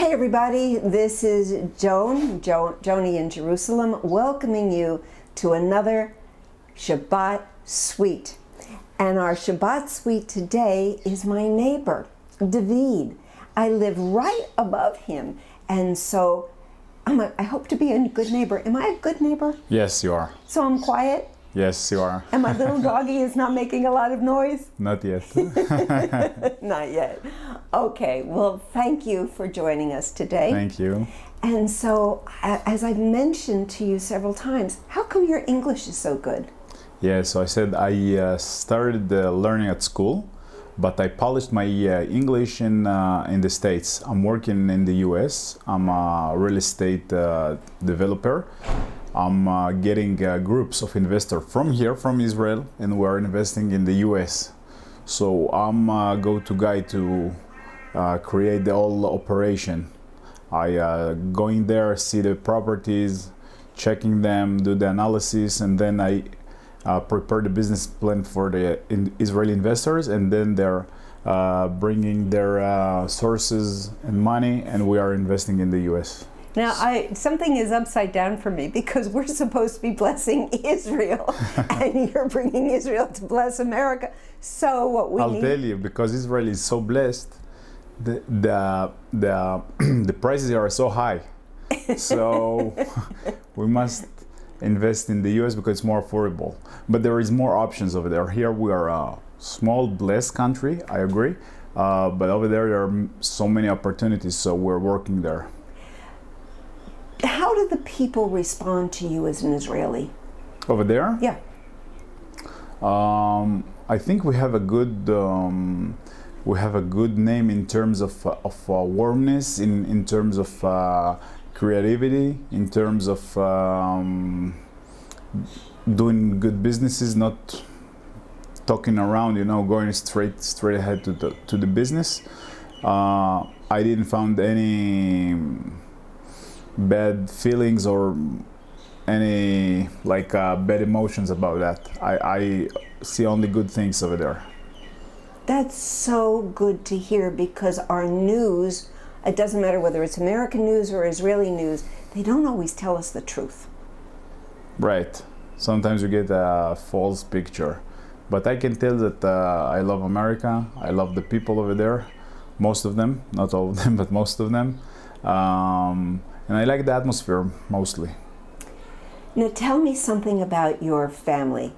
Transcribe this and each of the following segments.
Hi everybody, this is Joni in Jerusalem, welcoming you to another Shabbat Suite. And our Shabbat Suite today is my neighbor, David. I live right above him, and so I hope to be a good neighbor. Am I a good neighbor? Yes, you are. So I'm quiet? Yes, you are. And my little doggy is not making a lot of noise? Not yet. Not yet. Okay, well, thank you for joining us today. Thank you. And so, as I've mentioned to you several times, how come your English is so good? Yeah, so I said I started learning at school, but I polished my English in the States. I'm working in the US. I'm a real estate developer. I'm getting groups of investors from here, from Israel, and we're investing in the US. So I'm a go-to guy to create the whole operation. I go in there, see the properties, checking them, do the analysis, and then I prepare the business plan for the Israeli investors, and then they're bringing their sources and money, and we are investing in the US. Now, something is upside down for me because we're supposed to be blessing Israel, and you're bringing Israel to bless America. So what we I'll need... tell you, because Israel is so blessed, the prices are so high. So we must invest in the US because it's more affordable. But there is more options over there. Here we are a small, blessed country, I agree. But over there are so many opportunities, so we're working there. How do the people respond to you as an Israeli? Over there? Yeah. I think we have a good name in terms of warmness, in terms of creativity, in terms of doing good businesses, not talking around, going straight ahead to the business. I didn't find any bad feelings or any bad emotions about that. I see only good things over there. That's so good to hear, because our news, it doesn't matter whether it's American news or Israeli news, they don't always tell us the truth. Right. Sometimes you get a false picture. But I can tell that I love America. I love the people over there. Most of them, not all of them, but most of them. And I like the atmosphere, mostly. Now tell me something about your family.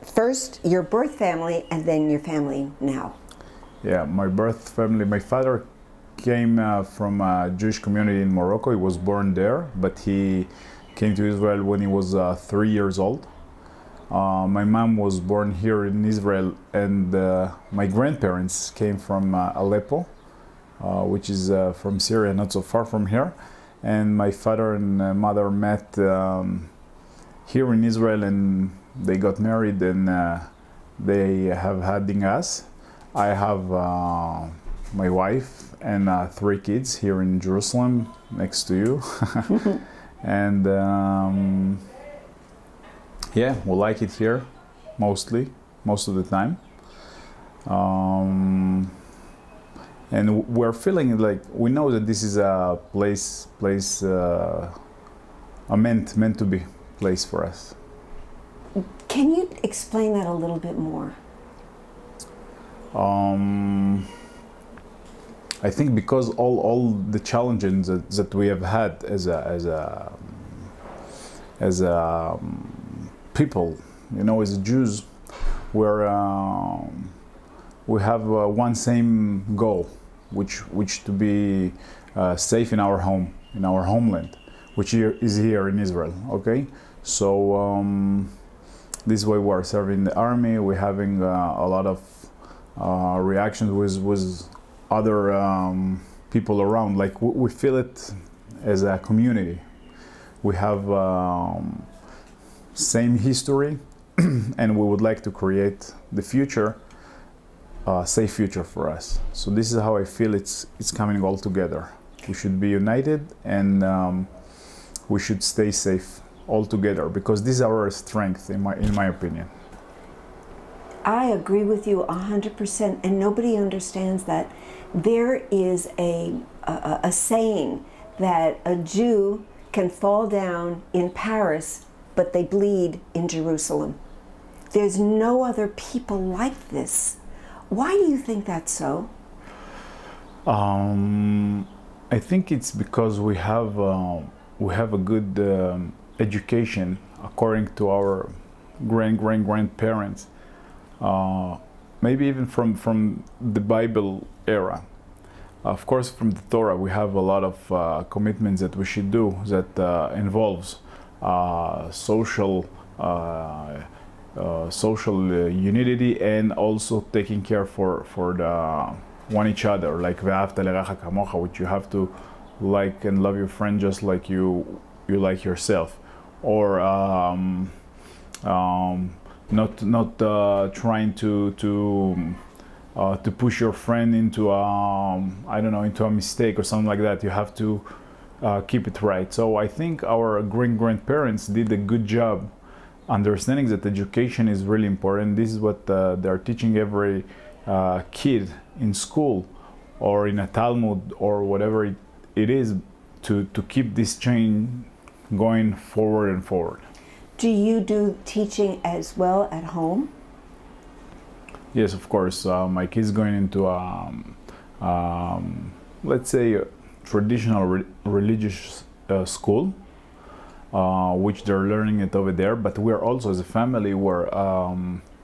First, your birth family, and then your family now. Yeah, my birth family, my father came from a Jewish community in Morocco. He was born there, but he came to Israel when he was 3 years old. My mom was born here in Israel, and my grandparents came from Aleppo, which is from Syria, not so far from here. And my father and mother met here in Israel, and they got married, and they have had us. I have my wife and 3 kids here in Jerusalem, next to you. And yeah, we like it here, most of the time. And we're feeling like we know that this is a place meant to be place for us. Can you explain that a little bit more? I think because all the challenges that we have had as a people, as Jews, we have one same goal, which to be safe in our home, in our homeland, which is here in Israel. Okay, so this way we're serving the army. We're having a lot of reactions with other people around. Like we feel it as a community. We have same history, and we would like to create the future. Safe future for us. So this is how I feel it's coming all together. We should be united, and we should stay safe all together, because this is our strength, in my opinion. I agree with you 100%, and nobody understands that. There is a saying that a Jew can fall down in Paris, but they bleed in Jerusalem. There's no other people like this. Why do you think that's so? I think it's because we have a good education according to our grandparents. Maybe even from the Bible era. Of course, from the Torah, we have a lot of commitments that we should do that involves social unity and also taking care for the one each other, like ve'ahavta l'reacha kamocha, which you have to like and love your friend just like you like yourself, or not trying to push your friend into into a mistake or something like that. You have to keep it right. So I think our grandparents did a good job understanding that education is really important. This is what they're teaching every kid in school or in a Talmud or whatever it is to keep this chain going forward and forward. Do you do teaching as well at home? Yes, of course. My kids going into let's say a traditional religious school, which they're learning it over there. But we're also, as a family, we're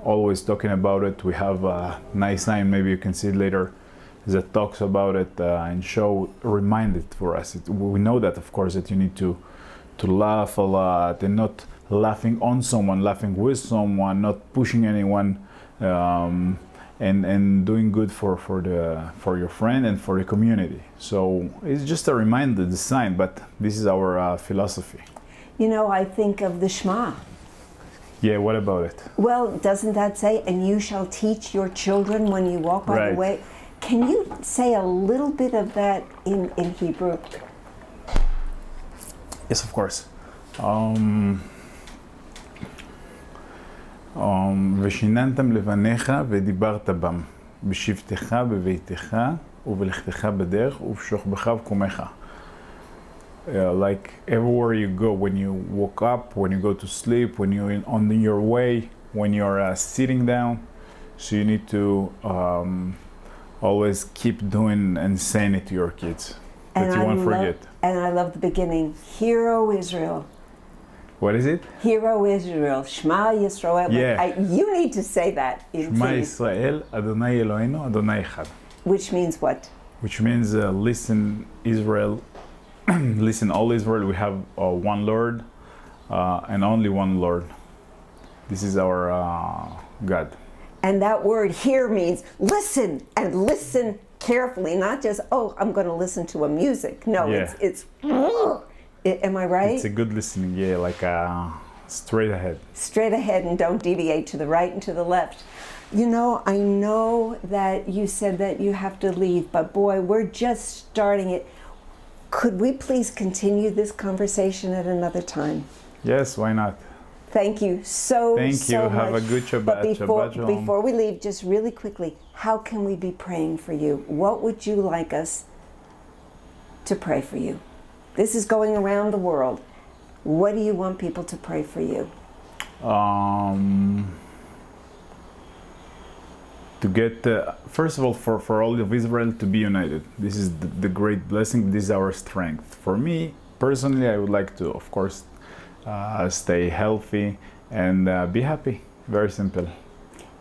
always talking about it. We have a nice sign, maybe you can see it later, that talks about it and remind it for us. We know that, of course, that you need to laugh a lot and not laughing on someone, laughing with someone, not pushing anyone, and doing good for your friend and for the community. So it's just a reminder, the sign, but this is our philosophy. You know, I think of the Shema. Yeah, what about it? Well, doesn't that say, and you shall teach your children when you walk by the way? Can you say a little bit of that in Hebrew? Yes, of course. ושיננתם לבניך ודיברת בם, בשבתך בביתך ובלכתך בדרך ובשוכבך ובקומך. Like everywhere you go, when you woke up, when you go to sleep, when you're on your way, when you're sitting down, so you need to always keep doing and saying it to your kids, that you won't forget. And I love the beginning, Hear, O Israel. What is it? Hear, O Israel, Shema Yisrael. Yeah. You need to say that in Shema Yisrael, Adonai Eloheinu, Adonai Echad. Which means what? Which means listen, Israel. Listen, all Israel, we have one Lord and only one Lord. This is our God. And that word here means listen, and listen carefully, not just, oh, I'm going to listen to a music. No, yeah. it's am I right? It's a good listening, yeah, like straight ahead. Straight ahead, and don't deviate to the right and to the left. You know, I know that you said that you have to leave, but boy, we're just starting it. Could we please continue this conversation at another time? Yes, why not? Thank you so much. Thank you. Have a good Shabbat. But Shabbat before we leave, just really quickly, how can we be praying for you? What would you like us to pray for you? This is going around the world. What do you want people to pray for you? To get, first of all, for all of Israel to be united. This is the great blessing. This is our strength. For me, personally, I would like to, of course, stay healthy and be happy. Very simple.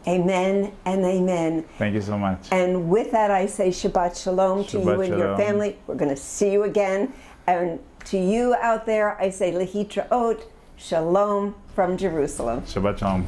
Amen and amen. Thank you so much. And with that, I say Shabbat Shalom to you and your family. We're going to see you again. And to you out there, I say Lehitraot, Shalom from Jerusalem. Shabbat Shalom.